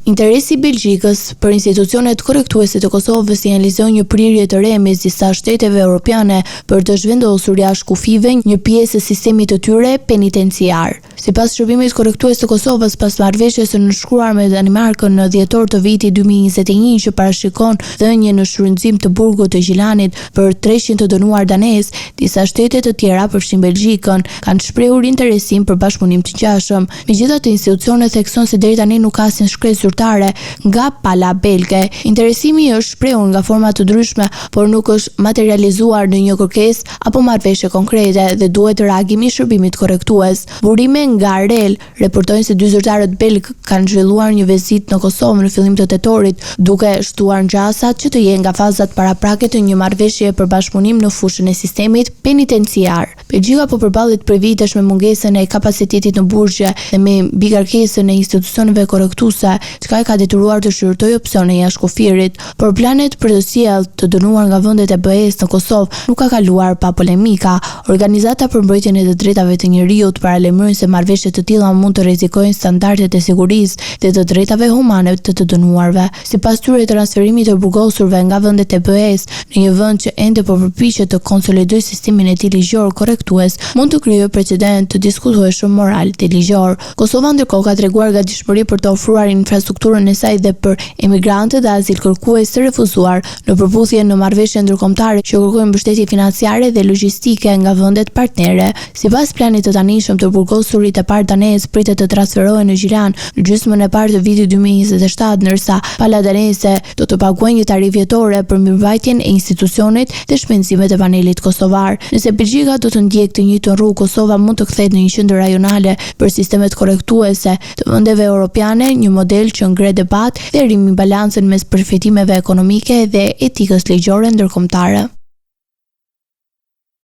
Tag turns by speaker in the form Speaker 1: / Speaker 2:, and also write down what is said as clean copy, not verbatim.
Speaker 1: Interesi i Belgjikës për institucionet korrektuese të Kosovës sinjalizon një prirje të re mes disa shteteve europiane për të zhvendosur jashtë kufive një pjesë e sistemit të tyre penitenciar. Sipas shërbimit korrektues të Kosovës, pas marrëveshjes së nënshkruar me Danimarkën në dhjetor të vitit 2021 që parashikon dhënien në shfrytëzim të burgut të Gjilanit për 300 të dënuar danes, disa shtete të tjera, përfshirë Belgjikën, kanë shprehur interesim për bashkëpunim të ngjashëm. Megjithatë, institucionet thekson se deri tani nuk ka asnjë shkresë zyrtare nga pala belge. Interesimi është shprehur nga forma të ndryshme, por nuk është materializuar në një kërkesë apo marrëveshje konkrete dhe duhet reagimi i shërbimit korrektues. Burime nga REL reportojnë se dy zyrtarët belg kanë zhvilluar një vizitë në Kosovë në fillim të tetorit, duke shtuar ngjasat që të jenë nga fazat paraprake të një marrëveshje për bashkëpunim në fushën e sistemit penitenciar. Belgjika po përballet prej vitesh me mungesën e kapacitetit në burgje dhe me mbikarkesën e institucioneve korrektuese, çka e ka detyruar të shqyrtojë opsione jashtë kufirit, por planet për të sjellë të dënuar nga vendet e BE-s në Kosovë nuk ka kaluar pa polemika. Organizata për mbrojtjen e të drejtave të njerëzit paralajmërojnë se marrëveshje të tilla mund të rrezikojnë standardet e sigurisë dhe të drejtave humane të të dënuarve. Sipas tyre, transferimi të burgosurve nga vendet e BE-s në një vend që ende po përpiqet të konsolidojë sistemin e tij ligjor korrektues mund të krijojë precedent të diskutueshëm moral dhe ligjor. Kosova ndërkohë ka treguar gatishmëri për të ofruar infrastrukturën e saj dhe për emigrantët dhe azil kërkues të refuzuar në përputhje në marrëveshje ndërkombëtare që kërkojnë mbështetje financiare dhe logjistike nga vendet partnere. Sipas planit të tanishëm të burgosurit e parë danez pritet të transferohen në Gjilan në gjysmën e parë të vitit 2027, ndërsa pala daneze do të paguajë një tarifë vjetore për mirëmbajtjen e institucionit dhe shpenzimet e panelit kosovar. Nëse Belgjika do të ndjekë të njëjtën rrugë, Kosova mund të kthehet në një qendër rajonale për sistemet korrektuese të vendeve europiane, një model që ngre debat dhe rrimi balancën mes përfitimeve ekonomike dhe etikës ligjore ndërkombëtare.